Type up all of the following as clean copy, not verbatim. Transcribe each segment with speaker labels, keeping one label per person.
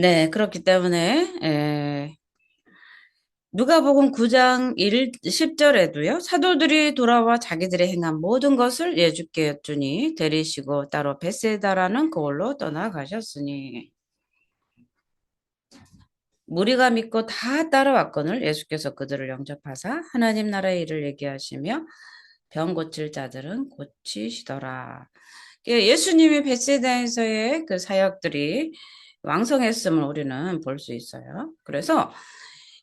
Speaker 1: 네, 그렇기 때문에 누가복음 9장 10절에도요. 사도들이 돌아와 자기들의 행한 모든 것을 예수께 여쭈니 데리시고 따로 벳세다라는 그걸로 떠나가셨으니 무리가 믿고 다 따라왔거늘 예수께서 그들을 영접하사 하나님 나라의 일을 얘기하시며 병 고칠 자들은 고치시더라. 예수님이 벳세다에서의 그 사역들이 왕성했음을 우리는 볼 수 있어요. 그래서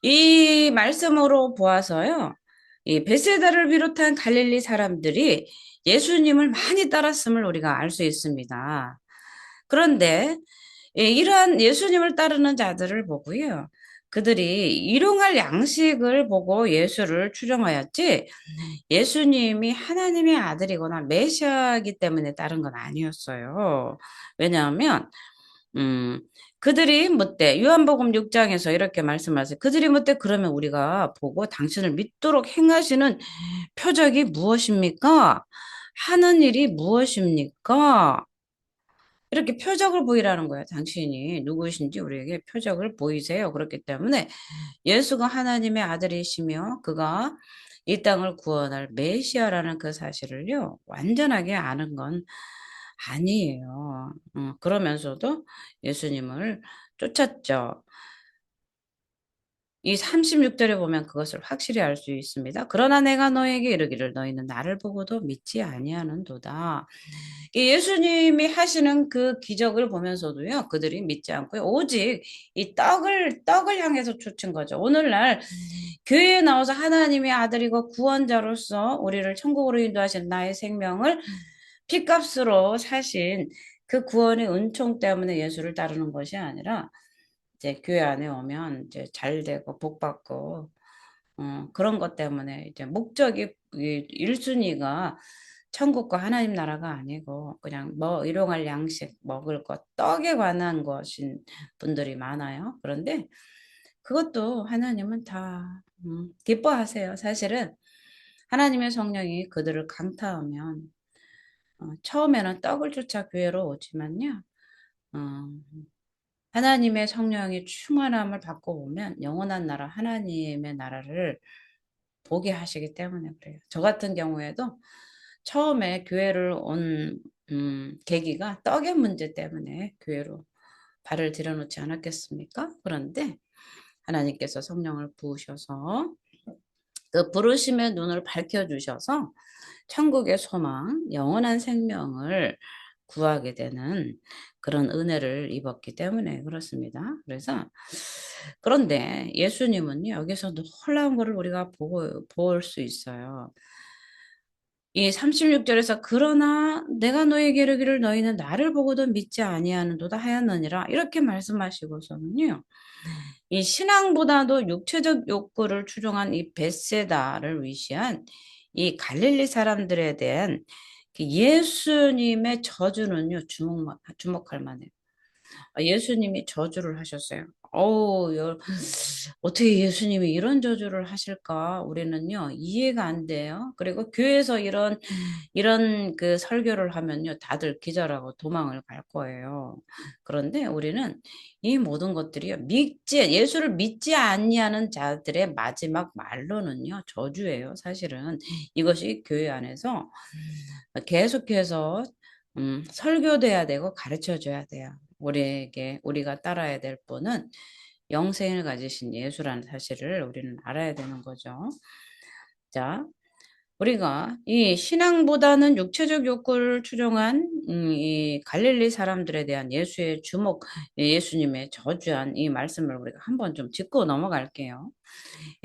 Speaker 1: 이 말씀으로 보아서요. 이 벳세다를 비롯한 갈릴리 사람들이 예수님을 많이 따랐음을 우리가 알 수 있습니다. 그런데 이러한 예수님을 따르는 자들을 보고요. 그들이 일용할 양식을 보고 예수를 추종하였지 예수님이 하나님의 아들이거나 메시아이기 때문에 따른 건 아니었어요. 왜냐하면 음, 그들이 묻되 요한복음 6장에서 이렇게 말씀하세요. 그들이 묻되 그러면 우리가 보고 당신을 믿도록 행하시는 표적이 무엇입니까? 하는 일이 무엇입니까? 이렇게 표적을 보이라는 거예요. 당신이 누구신지 우리에게 표적을 보이세요. 그렇기 때문에 예수가 하나님의 아들이시며 그가 이 땅을 구원할 메시아라는 그 사실을요, 완전하게 아는 건 아니에요. 그러면서도 예수님을 쫓았죠. 이 36절에 보면 그것을 확실히 알 수 있습니다. 그러나 내가 너에게 이르기를 너희는 나를 보고도 믿지 아니하는도다. 이 예수님이 하시는 그 기적을 보면서도요, 그들이 믿지 않고요, 오직 이 떡을 향해서 쫓은 거죠. 오늘날 교회에 나와서 하나님의 아들이고 구원자로서 우리를 천국으로 인도하신 나의 생명을 피값으로 사신 그 구원의 은총 때문에 예수를 따르는 것이 아니라 이제 교회 안에 오면 이제 잘 되고 복 받고 그런 것 때문에 이제 목적이 1순위가 천국과 하나님 나라가 아니고 그냥 뭐 일용할 양식 먹을 것 떡에 관한 것인 분들이 많아요. 그런데 그것도 하나님은 다 기뻐하세요. 사실은 하나님의 성령이 그들을 강타하면 처음에는 떡을 쫓아 교회로 오지만요. 어, 하나님의 성령이 충만함을 받고 보면 영원한 나라 하나님의 나라를 보게 하시기 때문에 그래요. 저 같은 경우에도 처음에 교회를 온 계기가 떡의 문제 때문에 교회로 발을 들여놓지 않았겠습니까? 그런데 하나님께서 성령을 부으셔서 그 부르심의 눈을 밝혀주셔서 천국의 소망, 영원한 생명을 구하게 되는 그런 은혜를 입었기 때문에 그렇습니다. 그래서 그런데 예수님은 여기서 놀라운 것을 우리가 볼 수 있어요. 이 36절에서 그러나 내가 너에게 이르기를 너희는 나를 보고도 믿지 아니하는도다 하였느니라 이렇게 말씀하시고서는요. 이 신앙보다도 육체적 욕구를 추종한 이 벳세다를 위시한 이 갈릴리 사람들에 대한 그 예수님의 저주는요, 주목할 만해요. 예수님이 저주를 하셨어요. 어떻게 예수님이 이런 저주를 하실까? 우리는요, 이해가 안 돼요. 그리고 교회에서 이런 그 설교를 하면요, 다들 기절하고 도망을 갈 거예요. 그런데 우리는 이 모든 것들이요, 예수를 믿지 아니하는 자들의 마지막 말로는요, 저주예요, 사실은. 이것이 교회 안에서 계속해서 설교돼야 되고 가르쳐 줘야 돼요. 우리가 따라야 될 분은 영생을 가지신 예수라는 사실을 우리는 알아야 되는 거죠. 자, 우리가 이 신앙보다는 육체적 욕구를 추종한 이 갈릴리 사람들에 대한 예수님의 저주한 이 말씀을 우리가 한번 좀 짚고 넘어갈게요.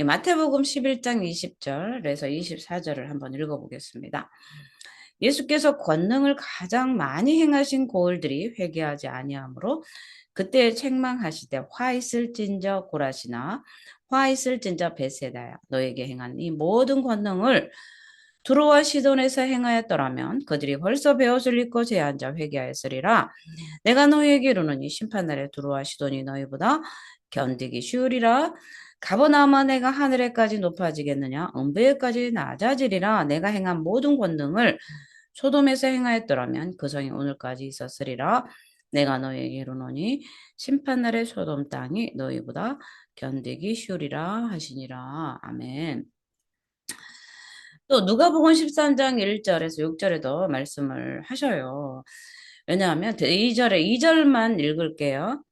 Speaker 1: 마태복음 11장 20절에서 24절을 한번 읽어보겠습니다. 예수께서 권능을 가장 많이 행하신 고을들이 회개하지 아니하므로 그때 책망하시되 화 있을진저 고라시나 화 있을진저 벳세다야 너에게 행한 이 모든 권능을 두로와 시돈에서 행하였더라면 그들이 벌써 베옷을 입고 제한자 회개하였으리라. 내가 너희에게 이르노니 심판날에 두로와 시돈이 너희보다 견디기 쉬우리라. 가버나마 내가 하늘에까지 높아지겠느냐 음부에까지 낮아지리라. 내가 행한 모든 권능을 소돔에서 행하였더라면 그 성이 오늘까지 있었으리라. 내가 너희에게 이르노니 심판날의 소돔 땅이 너희보다 견디기 쉬우리라 하시니라. 아멘. 또 누가복음 13장 1절에서 6절에도 말씀을 하셔요. 왜냐하면 2절만 읽을게요.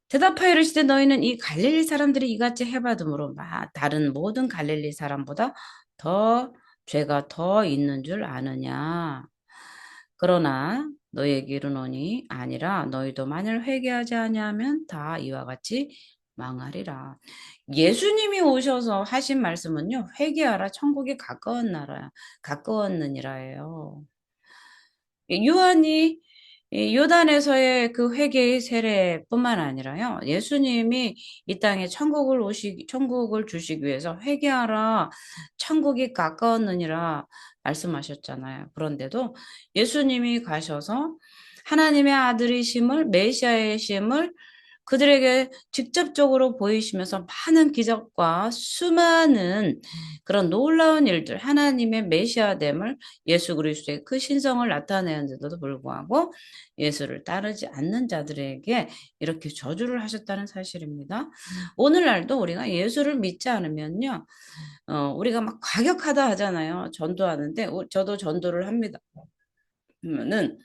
Speaker 1: 대답하여 이르시되 너희는 이 갈릴리 사람들이 이같이 해받음으로 다른 모든 갈릴리 사람보다 더 죄가 더 있는 줄 아느냐. 그러나 너희에게 이르노니 아니라 너희도 만일 회개하지 아니하면 다 이와 같이 망하리라. 예수님이 오셔서 하신 말씀은요. 회개하라 천국이 가까웠느니라예요. 요한이 이 요단에서의 그 회개의 세례뿐만 아니라요. 예수님이 이 땅에 천국을 주시기 위해서 회개하라 천국이 가까웠느니라 말씀하셨잖아요. 그런데도 예수님이 가셔서 하나님의 아들이심을 메시아의 심을 그들에게 직접적으로 보이시면서 많은 기적과 수많은 그런 놀라운 일들, 하나님의 메시아됨을 예수 그리스도의 그 신성을 나타내는데도 불구하고 예수를 따르지 않는 자들에게 이렇게 저주를 하셨다는 사실입니다. 오늘날도 우리가 예수를 믿지 않으면요, 우리가 막 과격하다 하잖아요. 전도하는데, 저도 전도를 합니다. 그러면은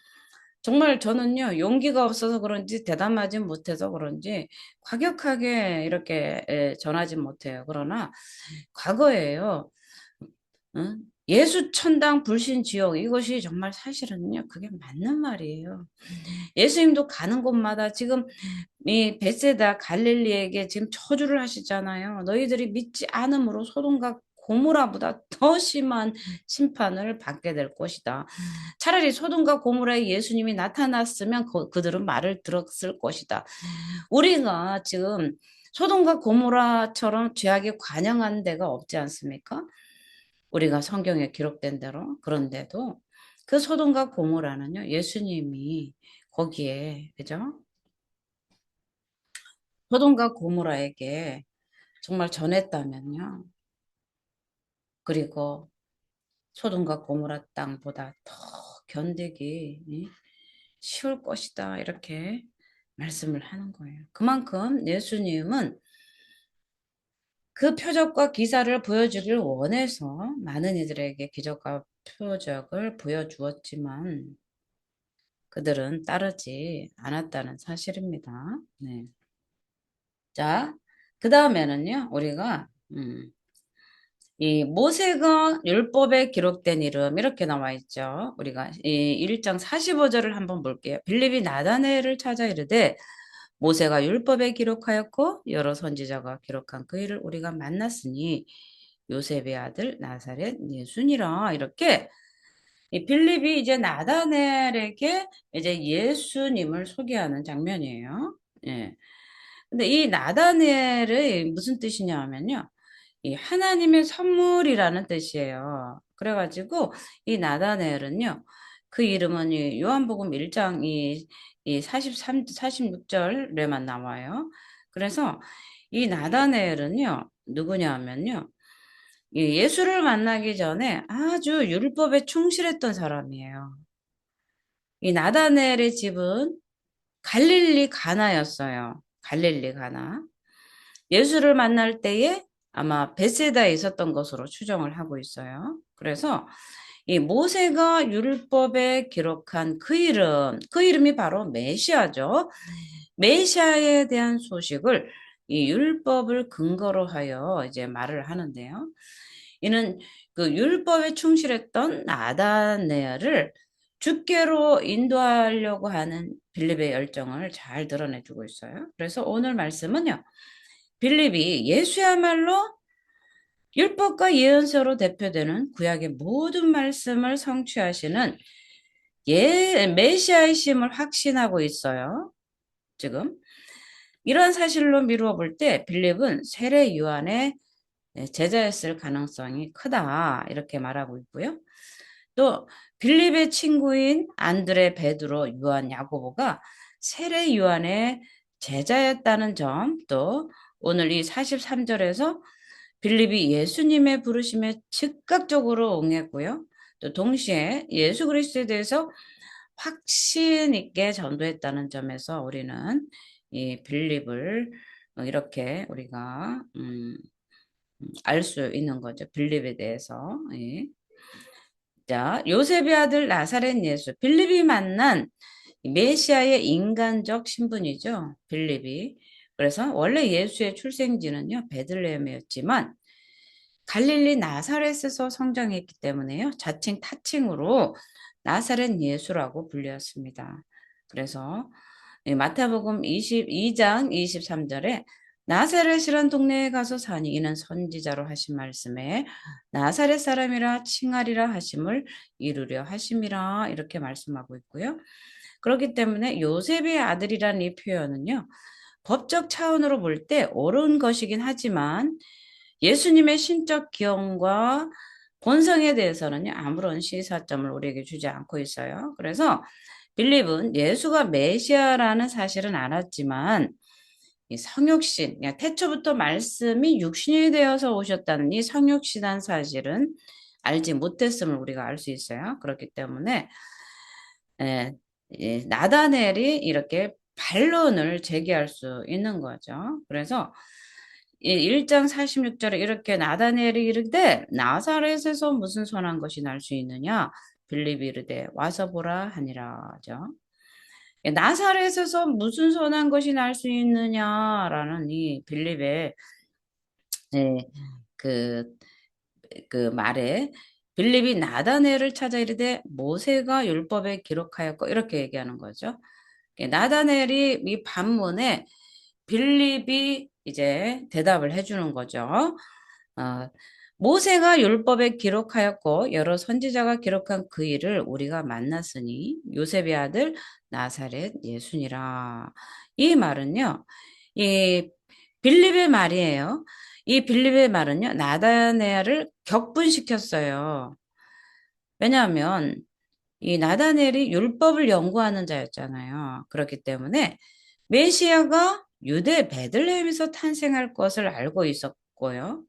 Speaker 1: 정말 저는요, 용기가 없어서 그런지 대담하지 못해서 그런지 과격하게 이렇게 전하지 못해요. 그러나 과거에요. 응? 예수 천당 불신 지옥 이것이 정말 사실은요. 그게 맞는 말이에요. 예수님도 가는 곳마다 지금 이 벳세다 갈릴리에게 지금 저주를 하시잖아요. 너희들이 믿지 않음으로 소돔과 고모라보다 더 심한 심판을 받게 될 것이다. 차라리 소돔과 고모라에 예수님이 나타났으면 그들은 말을 들었을 것이다. 우리가 지금 소돔과 고모라처럼 죄악에 관영한 데가 없지 않습니까? 우리가 성경에 기록된 대로. 그런데도 그 소돔과 고모라는요. 예수님이 거기에 그죠? 소돔과 고모라에게 정말 전했다면요. 그리고 소돔과 고모라 땅보다 더 견디기 쉬울 것이다. 이렇게 말씀을 하는 거예요. 그만큼 예수님은 그 표적과 기사를 보여주길 원해서 많은 이들에게 기적과 표적을 보여주었지만 그들은 따르지 않았다는 사실입니다. 네. 자, 그 다음에는요, 우리가, 이 모세가 율법에 기록된 이름, 이렇게 나와 있죠. 우리가 이 1장 45절을 한번 볼게요. 빌립이 나다네엘을 찾아 이르되, 모세가 율법에 기록하였고, 여러 선지자가 기록한 그 일을 우리가 만났으니, 요셉의 아들 나사렛 예수니라. 이렇게 이 빌립이 이제 나다넬에게 이제 예수님을 소개하는 장면이에요. 예. 근데 이 나다넬의 무슨 뜻이냐 하면요. 이 하나님의 선물이라는 뜻이에요. 그래가지고 이 나다넬은요. 그 이름은 이 요한복음 1장 이 46절에만 나와요. 그래서 이 나다넬은요. 누구냐 하면요. 예수를 만나기 전에 아주 율법에 충실했던 사람이에요. 이 나다넬의 집은 갈릴리 가나였어요. 갈릴리 가나. 예수를 만날 때에 아마 벳세다에 있었던 것으로 추정을 하고 있어요. 그래서 이 모세가 율법에 기록한 그 이름이 바로 메시아죠. 메시아에 대한 소식을 이 율법을 근거로 하여 이제 말을 하는데요. 이는 그 율법에 충실했던 나다네아를 주께로 인도하려고 하는 빌립의 열정을 잘 드러내주고 있어요. 그래서 오늘 말씀은요. 빌립이 예수야말로 율법과 예언서로 대표되는 구약의 모든 말씀을 성취하시는 메시아의 심을 확신하고 있어요. 지금 이러한 사실로 미루어 볼 때 빌립은 세례 요한의 제자였을 가능성이 크다 이렇게 말하고 있고요. 또 빌립의 친구인 안드레, 베드로, 요한, 야고보가 세례 요한의 제자였다는 점, 또 오늘 이 43절에서 빌립이 예수님의 부르심에 즉각적으로 응했고요. 또 동시에 예수 그리스도에 대해서 확신 있게 전도했다는 점에서 우리는 이 빌립을 이렇게 우리가 알 수 있는 거죠. 빌립에 대해서. 예. 자, 요셉의 아들 나사렛 예수. 빌립이 만난 메시아의 인간적 신분이죠. 빌립이. 그래서 원래 예수의 출생지는요, 베들레헴이었지만 갈릴리 나사렛에서 성장했기 때문에요. 자칭 타칭으로 나사렛 예수라고 불렸습니다. 그래서 마태복음 22장 23절에 나사렛이란 동네에 가서 사니 이는 선지자로 하신 말씀에 나사렛 사람이라 칭하리라 하심을 이루려 하심이라 이렇게 말씀하고 있고요. 그렇기 때문에 요셉의 아들이란 이 표현은요. 법적 차원으로 볼 때 옳은 것이긴 하지만 예수님의 신적 기형과 본성에 대해서는요. 아무런 시사점을 우리에게 주지 않고 있어요. 그래서 빌립은 예수가 메시아라는 사실은 알았지만 이 성육신, 태초부터 말씀이 육신이 되어서 오셨다는 이 성육신한 사실은 알지 못했음을 우리가 알 수 있어요. 그렇기 때문에 나다넬이 이렇게 반론을 제기할 수 있는 거죠. 그래서 1장 46절에 이렇게 나다넬이 이르되 나사렛에서 무슨 선한 것이 날 수 있느냐? 빌립이 이르되 와서 보라 하니라죠. 나사렛에서 무슨 선한 것이 날 수 있느냐라는 이 빌립의 예, 그, 그 말에 빌립이 나다넬을 찾아 이르되 모세가 율법에 기록하였고 이렇게 얘기하는 거죠. 나다넬이 이 반문에 빌립이 이제 대답을 해주는 거죠. 어, 모세가 율법에 기록하였고 여러 선지자가 기록한 그 일을 우리가 만났으니 요셉의 아들 나사렛 예수니라. 이 말은요. 이 빌립의 말이에요. 이 빌립의 말은요. 나다넬을 격분시켰어요. 왜냐하면 이 나다넬이 율법을 연구하는 자였잖아요. 그렇기 때문에 메시아가 유대 베들레헴에서 탄생할 것을 알고 있었고요.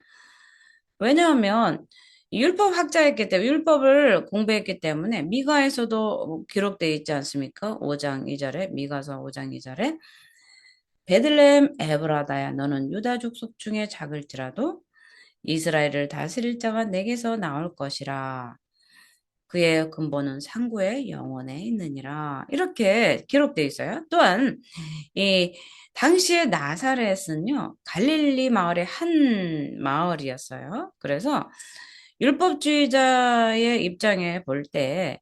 Speaker 1: 왜냐하면 율법 학자였기 때문에 율법을 공부했기 때문에 미가에서도 기록되어 있지 않습니까? 5장 2절에 미가서 5장 2절에 베들레헴 에브라다야 너는 유다 족속 중에 작을지라도 이스라엘을 다스릴 자가 내게서 나올 것이라. 그의 근본은 상구의 영혼에 있느니라. 이렇게 기록되어 있어요. 또한 이 당시의 나사렛은요. 갈릴리 마을의 한 마을이었어요. 그래서 율법주의자의 입장에 볼 때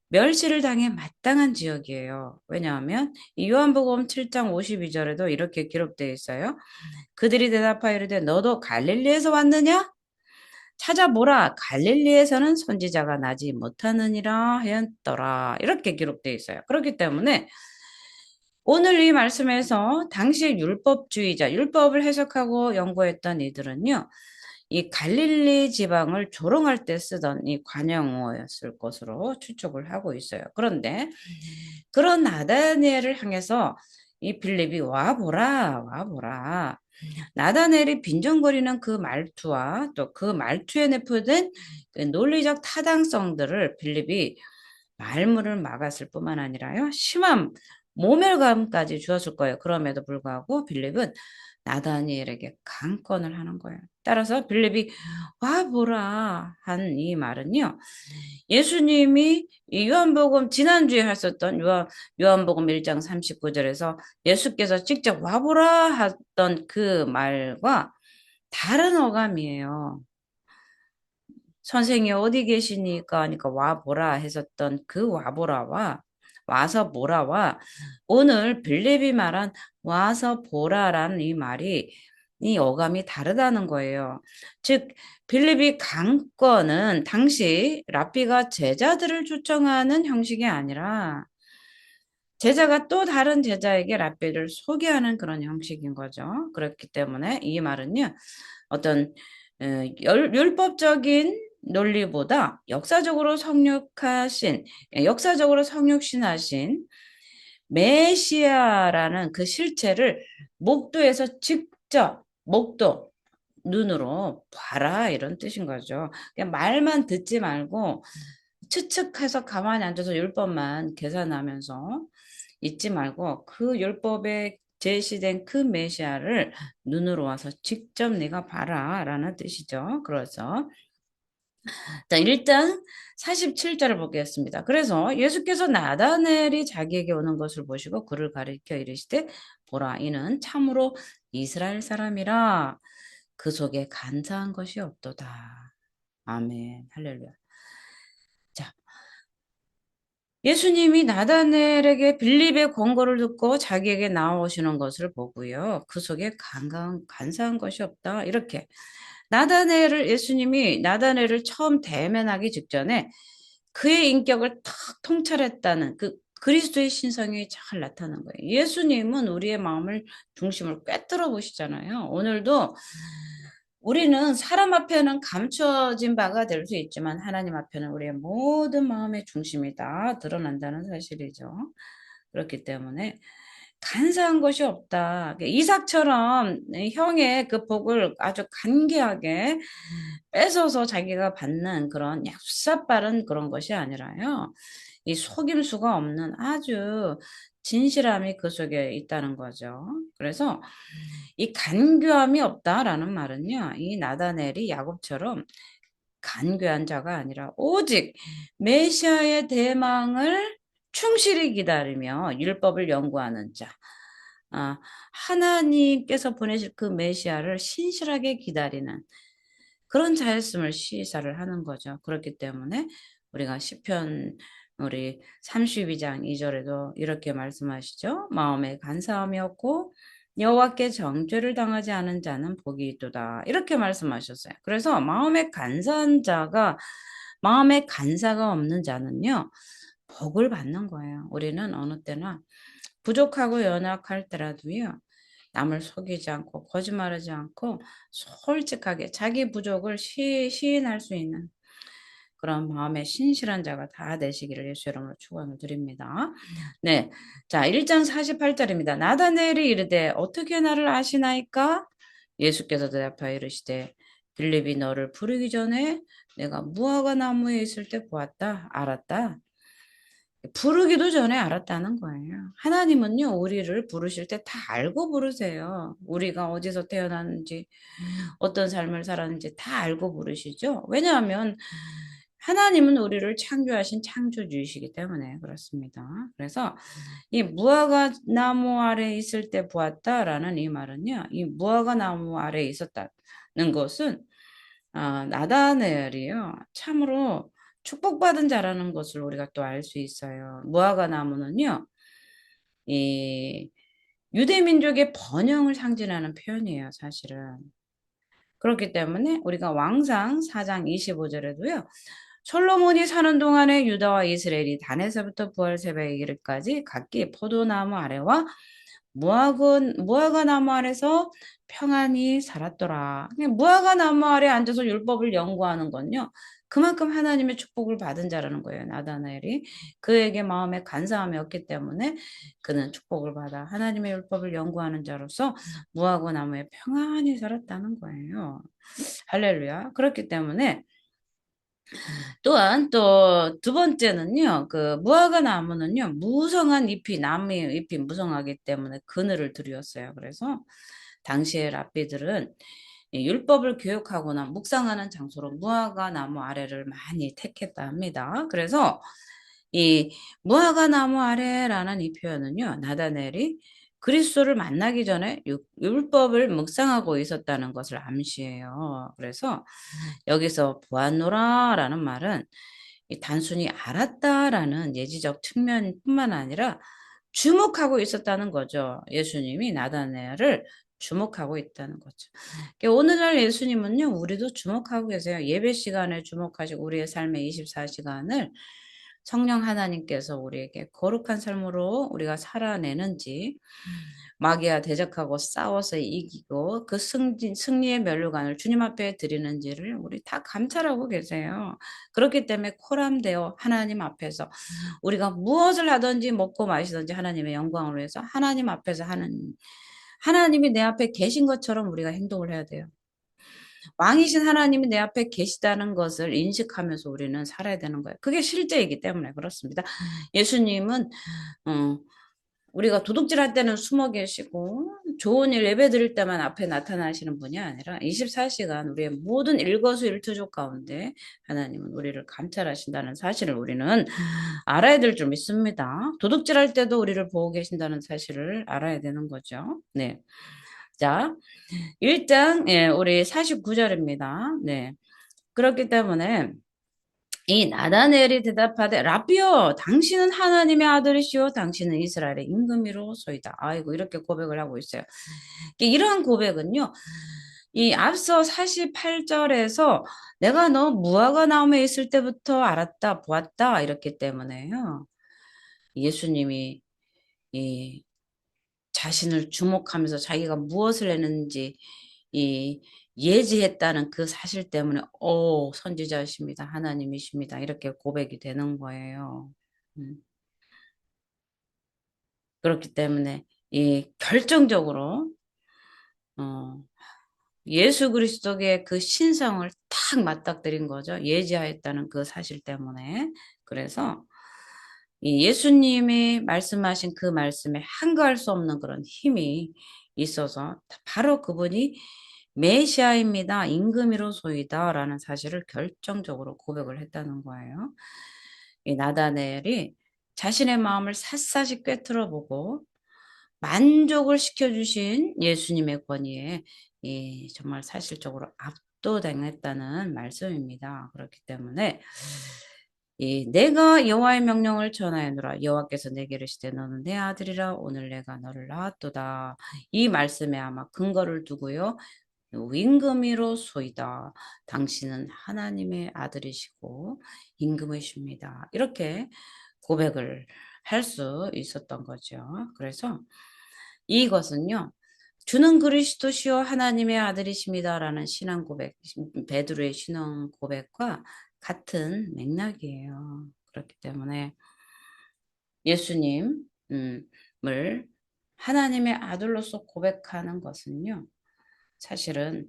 Speaker 1: 멸시를 당해 마땅한 지역이에요. 왜냐하면 이 요한복음 7장 52절에도 이렇게 기록되어 있어요. 그들이 대답하여 이르되 너도 갈릴리에서 왔느냐? 찾아보라. 갈릴리에서는 선지자가 나지 못하느니라 하였더라. 이렇게 기록되어 있어요. 그렇기 때문에 오늘 이 말씀에서 당시 율법주의자, 율법을 해석하고 연구했던 이들은요. 이 갈릴리 지방을 조롱할 때 쓰던 이 관용어였을 것으로 추측을 하고 있어요. 그런데 그런 나다니엘을 향해서 이 빌립이 와보라, 와보라. 나다넬이 빈정거리는 그 말투와 또 그 말투에 내포된 그 논리적 타당성들을 빌립이 말문을 막았을 뿐만 아니라요. 심한 모멸감까지 주었을 거예요. 그럼에도 불구하고 빌립은 나다니엘에게 강권을 하는 거예요. 따라서 빌립이 와 보라 한 이 말은요. 예수님이 이 요한복음 지난주에 하셨던 요한복음 1장 39절에서 예수께서 직접 와보라 했던 그 말과 다른 어감이에요. 선생이 어디 계시니까 하니까 와보라 했었던 그 와보라와 와서 보라와 오늘 빌립이 말한 와서 보라라는 이 말이 이 어감이 다르다는 거예요. 즉 빌립이 강권은 당시 랍비가 제자들을 초청하는 형식이 아니라 제자가 또 다른 제자에게 랍비를 소개하는 그런 형식인 거죠. 그렇기 때문에 이 말은요. 어떤 율법적인 논리보다 역사적으로 성육신하신 메시아라는 그 실체를 목도에서 직접 눈으로 봐라 이런 뜻인 거죠. 그냥 말만 듣지 말고 추측해서 가만히 앉아서 율법만 계산하면서 있지 말고 그 율법에 제시된 그 메시아를 눈으로 와서 직접 네가 봐라라는 뜻이죠. 그래서 자, 일단 47절을 보겠습니다. 그래서 예수께서 나다넬이 자기에게 오는 것을 보시고 그를 가리켜 이르시되 보라 이는 참으로 이스라엘 사람이라 그 속에 간사한 것이 없도다. 아멘. 할렐루야. 자, 예수님이 나다넬에게 빌립의 권고를 듣고 자기에게 나오시는 것을 보고요. 그 속에 간사한 것이 없다. 이렇게 예수님이 나다넬을 처음 대면하기 직전에 그의 인격을 탁 통찰했다는 그 그리스도의 신성이 잘 나타난 거예요. 예수님은 우리의 마음을 중심을 꿰뚫어 보시잖아요. 오늘도 우리는 사람 앞에는 감춰진 바가 될 수 있지만 하나님 앞에는 우리의 모든 마음의 중심이 다 드러난다는 사실이죠. 그렇기 때문에 간사한 것이 없다. 이삭처럼 형의 그 복을 아주 간계하게 뺏어서 자기가 받는 그런 얍삽바른 그런 것이 아니라요. 이 속임수가 없는 아주 진실함이 그 속에 있다는 거죠. 그래서 이 간교함이 없다라는 말은요. 이 나다넬이 야곱처럼 간교한 자가 아니라 오직 메시아의 대망을 충실히 기다리며 율법을 연구하는 자. 하나님께서 보내실 그 메시아를 신실하게 기다리는 그런 자였음을 시사를 하는 거죠. 그렇기 때문에 우리가 시편 우리 32장 2절에도 이렇게 말씀하시죠. 마음에 간사함이 없고 여호와께 정죄를 당하지 않은 자는 복이 있도다. 이렇게 말씀하셨어요. 그래서 마음에 간사가 없는 자는요. 복을 받는 거예요. 우리는 어느 때나 부족하고 연약할 때라도요. 남을 속이지 않고 거짓말하지 않고 솔직하게 자기 부족을 시인할 수 있는 그런 마음의 신실한 자가 다 되시기를 예수 이름으로 축원을 드립니다. 네. 자, 1장 48절입니다. 나다넬이 이르되 어떻게 나를 아시나이까? 예수께서 대답하여 이르시되 빌립이 너를 부르기 전에 내가 무화과 나무에 있을 때 보았다. 알았다. 부르기도 전에 알았다는 거예요. 하나님은요, 우리를 부르실 때 다 알고 부르세요. 우리가 어디서 태어났는지, 어떤 삶을 살았는지 다 알고 부르시죠. 왜냐하면 하나님은 우리를 창조하신 창조주이시기 때문에 그렇습니다. 그래서 이 무화과 나무 아래 있을 때 보았다라는 이 말은요, 이 무화과 나무 아래 있었다는 것은 나다넬이요, 참으로 축복받은 자라는 것을 우리가 또 알 수 있어요. 무화과 나무는요, 이 유대민족의 번영을 상징하는 표현이에요, 사실은. 그렇기 때문에 우리가 왕상 4장 25절에도요. 솔로몬이 사는 동안에 유다와 이스라엘이 단에서부터 부활 새벽에 이르기까지 각기 포도나무 아래와 무화과 나무 아래서 평안히 살았더라. 무화과 나무 아래 앉아서 율법을 연구하는 건요. 그만큼 하나님의 축복을 받은 자라는 거예요. 나다나엘이 그에게 마음에 간사함이 없기 때문에 그는 축복을 받아 하나님의 율법을 연구하는 자로서 무화과 나무에 평안히 살았다는 거예요. 할렐루야. 그렇기 때문에 또한 또 두 번째는요. 그 무화과 나무는요. 무성한 나무의 잎이 무성하기 때문에 그늘을 드리웠어요. 그래서 당시의 랍비들은 이 율법을 교육하거나 묵상하는 장소로 무화과 나무 아래를 많이 택했다 합니다. 그래서 이 무화과 나무 아래라는 이 표현은요. 나다넬이 그리스도를 만나기 전에 율법을 묵상하고 있었다는 것을 암시해요. 그래서 여기서 보았노라라는 말은 단순히 알았다라는 예지적 측면뿐만 아니라 주목하고 있었다는 거죠. 예수님이 나다나엘을 주목하고 있다는 거죠. 그러니까 오늘날 예수님은요, 우리도 주목하고 계세요. 예배 시간에 주목하시고 우리의 삶의 24시간을 성령 하나님께서 우리에게 거룩한 삶으로 우리가 살아내는지 마귀와 대적하고 싸워서 이기고 그 승리의 면류관을 주님 앞에 드리는지를 우리 다 감찰하고 계세요. 그렇기 때문에 코람되어 하나님 앞에서 우리가 무엇을 하든지 먹고 마시든지 하나님의 영광을 위해서 하나님 앞에서 하나님이 내 앞에 계신 것처럼 우리가 행동을 해야 돼요. 왕이신 하나님이 내 앞에 계시다는 것을 인식하면서 우리는 살아야 되는 거예요. 그게 실제이기 때문에 그렇습니다. 예수님은 우리가 도둑질할 때는 숨어 계시고 좋은 일 예배 드릴 때만 앞에 나타나시는 분이 아니라 24시간 우리의 모든 일거수일투족 가운데 하나님은 우리를 감찰하신다는 사실을 우리는 알아야 될 줄 믿습니다. 도둑질할 때도 우리를 보고 계신다는 사실을 알아야 되는 거죠. 네. 자, 1장, 예, 우리 49절입니다. 네. 그렇기 때문에 이 나다넬이 대답하되 라비여 당신은 하나님의 아들이시오 당신은 이스라엘의 임금이로소이다. 아이고 이렇게 고백을 하고 있어요. 이러한 고백은요. 이 앞서 48절에서 내가 너 무화과 나무에 있을 때부터 알았다 보았다 이렇기 때문에요. 예수님이 이 자신을 주목하면서 자기가 무엇을 했는지 이 예지했다는 그 사실 때문에 선지자이십니다. 하나님이십니다. 이렇게 고백이 되는 거예요. 음. 그렇기 때문에 이 결정적으로 어, 예수 그리스도의 그 신성을 탁 맞닥뜨린 거죠. 예지하였다는 그 사실 때문에. 그래서 이 예수님이 말씀하신 그 말씀에 한가할 수 없는 그런 힘이 있어서 바로 그분이 메시아입니다. 임금이로소이다 라는 사실을 결정적으로 고백을 했다는 거예요. 이 나다넬이 자신의 마음을 샅샅이 꿰뚫어 보고 만족을 시켜주신 예수님의 권위에 정말 사실적으로 압도당했다는 말씀입니다. 그렇기 때문에 내가 여호와의 명령을 전하였노라 여호와께서 내게 이르시되 너는 내 아들이라 오늘 내가 너를 낳았도다. 이 말씀에 아마 근거를 두고요. 임금이로소이다. 당신은 하나님의 아들이시고 임금이십니다. 이렇게 고백을 할 수 있었던 거죠. 그래서 이것은요. 주는 그리스도시요 하나님의 아들이십니다라는 신앙 고백, 베드로의 신앙 고백과 같은 맥락이에요. 그렇기 때문에 예수님을 하나님의 아들로서 고백하는 것은요. 사실은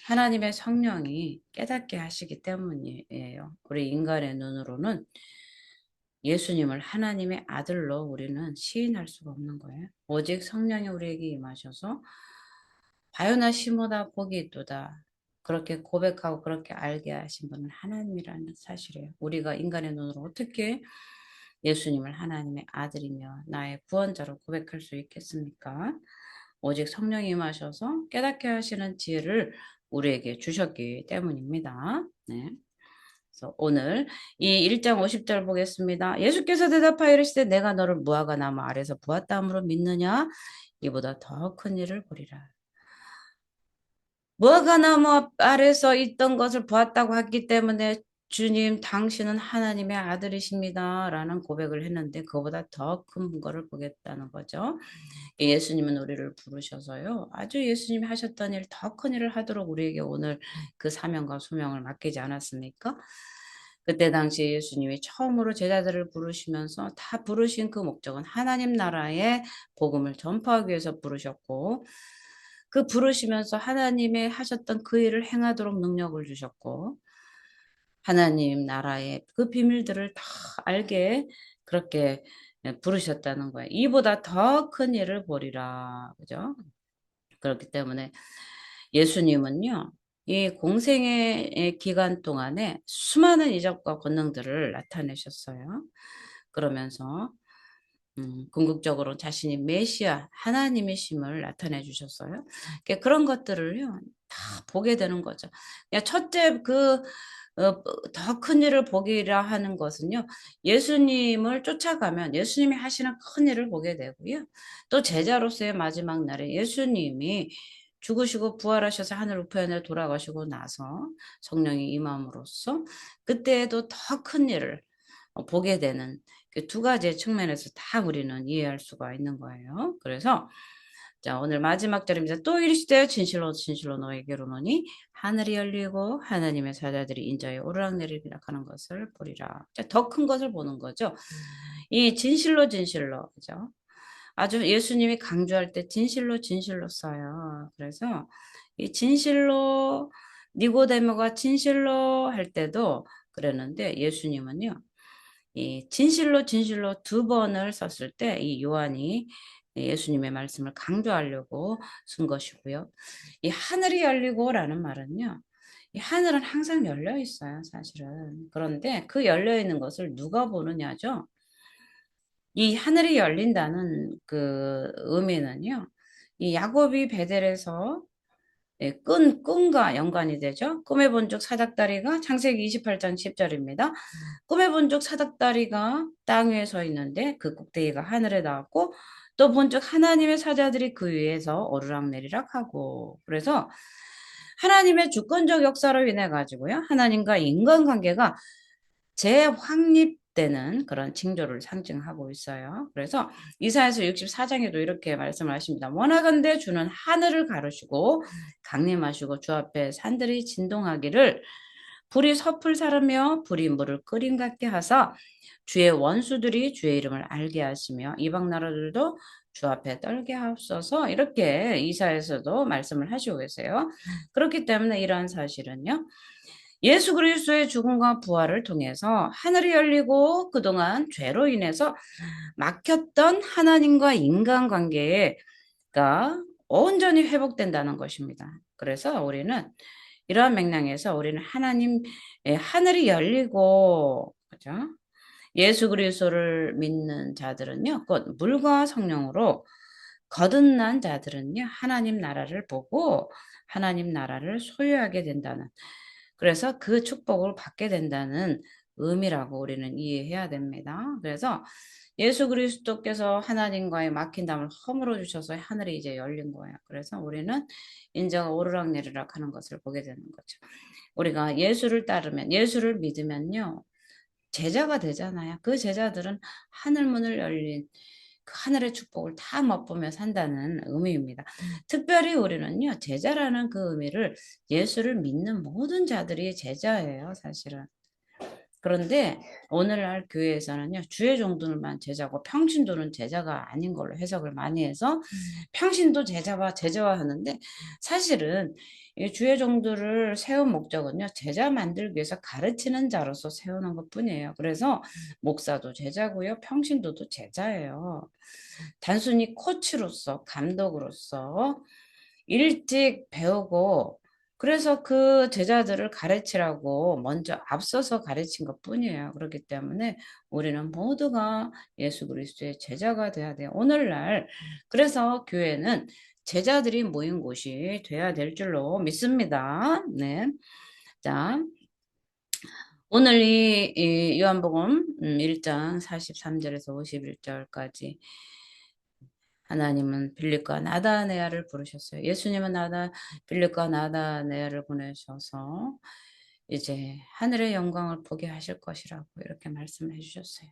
Speaker 1: 하나님의 성령이 깨닫게 하시기 때문이에요. 우리 인간의 눈으로는 예수님을 하나님의 아들로 우리는 시인할 수가 없는 거예요. 오직 성령이 우리에게 임하셔서 바요나 시모다 복이 있도다. 그렇게 고백하고 그렇게 알게 하신 분은 하나님이라는 사실이에요. 우리가 인간의 눈으로 어떻게 예수님을 하나님의 아들이며 나의 구원자로 고백할 수 있겠습니까? 오직 성령이 임하셔서 깨닫게 하시는 지혜를 우리에게 주셨기 때문입니다. 네. 그래서 오늘 이 1장 50절 보겠습니다. 예수께서 대답하여 이르시되 내가 너를 무화과 나무 아래서 부었다함으로 믿느냐? 이보다 더 큰 일을 보리라. 무화과 나무 아래서 있던 것을 보았다고 했기 때문에 주님 당신은 하나님의 아들이십니다. 라는 고백을 했는데 그보다 더 큰 거를 보겠다는 거죠. 예수님은 우리를 부르셔서요. 아주 예수님이 하셨던 일, 더 큰 일을 하도록 우리에게 오늘 그 사명과 소명을 맡기지 않았습니까? 그때 당시 예수님이 처음으로 제자들을 부르시면서 다 부르신 그 목적은 하나님 나라의 복음을 전파하기 위해서 부르셨고 그 부르시면서 하나님의 하셨던 그 일을 행하도록 능력을 주셨고 하나님 나라의 그 비밀들을 다 알게 그렇게 부르셨다는 거예요. 이보다 더 큰 일을 보리라. 그죠? 그렇기 때문에 예수님은요. 이 공생의 기간 동안에 수많은 이적과 권능들을 나타내셨어요. 그러면서 궁극적으로 자신이 메시아 하나님이심을 나타내 주셨어요. 그런 것들을요. 다 보게 되는 거죠. 첫째 더 큰 일을 보기라 하는 것은요. 예수님을 쫓아가면 예수님이 하시는 큰 일을 보게 되고요. 또 제자로서의 마지막 날에 예수님이 죽으시고 부활하셔서 하늘 우편에 돌아가시고 나서 성령이 임함으로써 그때에도 더 큰 일을 보게 되는 그 두 가지의 측면에서 다 우리는 이해할 수가 있는 거예요. 그래서 자 오늘 마지막 절입니다. 또 이르시되 진실로 진실로 너에게로 노니 하늘이 열리고 하나님의 사자들이 인자에 오르락내리락 하는 것을 보리라. 더 큰 것을 보는 거죠. 이 진실로 진실로 그죠? 아주 예수님이 강조할 때 진실로 진실로 써요. 그래서 이 진실로 니고데모가 진실로 할 때도 그랬는데 예수님은요. 이 진실로 진실로 두 번을 썼을 때 이 요한이 예수님의 말씀을 강조하려고 쓴 것이고요. 이 하늘이 열리고라는 말은요. 이 하늘은 항상 열려 있어요, 사실은. 그런데 그 열려 있는 것을 누가 보느냐죠. 이 하늘이 열린다는 그 의미는요. 이 야곱이 베델에서 끈과 연관이 되죠. 꿈에 본 적 사닥다리가 창세기 28장 10절입니다. 꿈에 본 적 사닥다리가 땅 위에 서 있는데 그 꼭대기가 하늘에 닿았고 또 본 적 하나님의 사자들이 그 위에서 오르락내리락 하고 그래서 하나님의 주권적 역사로 인해 가지고요. 하나님과 인간관계가 재확립되는 그런 징조를 상징하고 있어요. 그래서 이사야서 64장에도 이렇게 말씀을 하십니다. 원하건대 주는 하늘을 가르시고 강림하시고 주 앞에 산들이 진동하기를 불이 섭을 사르며 불이 물을 끓임 같게 하사 주의 원수들이 주의 이름을 알게 하시며 이방 나라들도 주 앞에 떨게 하옵소서 이렇게 이사에서도 말씀을 하시고 계세요. 그렇기 때문에 이러한 사실은요. 예수 그리스도의 죽음과 부활을 통해서 하늘이 열리고 그동안 죄로 인해서 막혔던 하나님과 인간관계가 온전히 회복된다는 것입니다. 그래서 우리는 이러한 맥락에서 우리는 하나님의 하늘이 열리고 그죠? 예수 그리스도를 믿는 자들은요, 곧 물과 성령으로 거듭난 자들은요, 하나님 나라를 보고 하나님 나라를 소유하게 된다는, 그래서 그 축복을 받게 된다는 의미라고 우리는 이해해야 됩니다. 그래서 예수 그리스도께서 하나님과의 막힌 담을 허물어 주셔서 하늘이 이제 열린 거예요. 그래서 우리는 인자가 오르락내리락 하는 것을 보게 되는 거죠. 우리가 예수를 따르면, 예수를 믿으면요, 제자가 되잖아요. 그 제자들은 하늘문을 열린 그 하늘의 축복을 다 맛보며 산다는 의미입니다. 특별히 우리는요, 제자라는 그 의미를 예수를 믿는 모든 자들이 제자예요, 사실은. 그런데 오늘날 교회에서는요, 주의 종들만 제자고 평신도는 제자가 아닌 걸로 해석을 많이 해서 평신도 제자와 하는데 사실은 이 주의 종들을 세운 목적은요, 제자 만들기 위해서 가르치는 자로서 세우는 것 뿐이에요. 그래서 목사도 제자고요, 평신도도 제자예요. 단순히 코치로서, 감독으로서 일찍 배우고 그래서 그 제자들을 가르치라고 먼저 앞서서 가르친 것 뿐이에요. 그렇기 때문에 우리는 모두가 예수 그리스도의 제자가 돼야 돼요. 오늘날 그래서 교회는 제자들이 모인 곳이 돼야 될 줄로 믿습니다. 네. 자, 오늘 이 요한복음 1장 43절에서 51절까지 하나님은 빌립과 나다네아를 부르셨어요. 예수님은 빌립과 나다네아를 보내셔서 이제 하늘의 영광을 보게 하실 것이라고 이렇게 말씀해 주셨어요.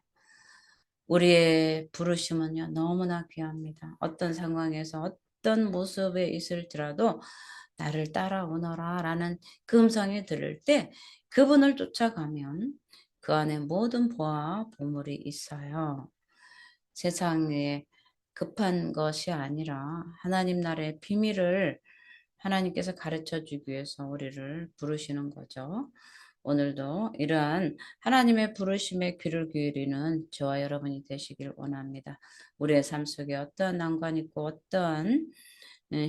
Speaker 1: 우리의 부르심은요, 너무나 귀합니다. 어떤 상황에서 어떤 모습에 있을지라도 나를 따라오너라 라는 그 음성이 들을 때 그분을 쫓아가면 그 안에 모든 보화 보물이 있어요. 세상에 급한 것이 아니라 하나님 나라의 비밀을 하나님께서 가르쳐 주기 위해서 우리를 부르시는 거죠. 오늘도 이러한 하나님의 부르심에 귀를 기울이는 저와 여러분이 되시길 원합니다. 우리의 삶 속에 어떠한 난관이 있고 어떠한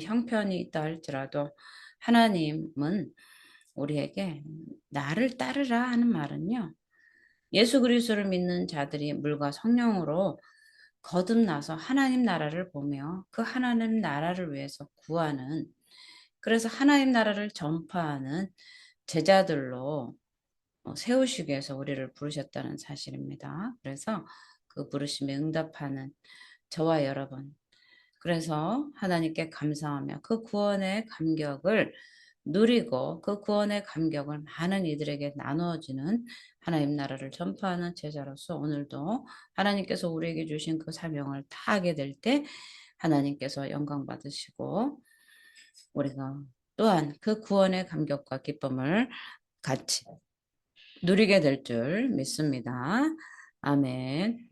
Speaker 1: 형편이 있다 할지라도 하나님은 우리에게 나를 따르라 하는 말은요. 예수 그리스도를 믿는 자들이 물과 성령으로 거듭나서 하나님 나라를 보며 그 하나님 나라를 위해서 구하는 그래서 하나님 나라를 전파하는 제자들로 세우시기 위해서 우리를 부르셨다는 사실입니다. 그래서 그 부르심에 응답하는 저와 여러분 그래서 하나님께 감사하며 그 구원의 감격을 누리고 그 구원의 감격을 많은 이들에게 나누어지는 하나님 나라를 전파하는 제자로서 오늘도 하나님께서 우리에게 주신 그 사명을 다하게 될 때 하나님께서 영광 받으시고 우리가 또한 그 구원의 감격과 기쁨을 같이 누리게 될 줄 믿습니다. 아멘.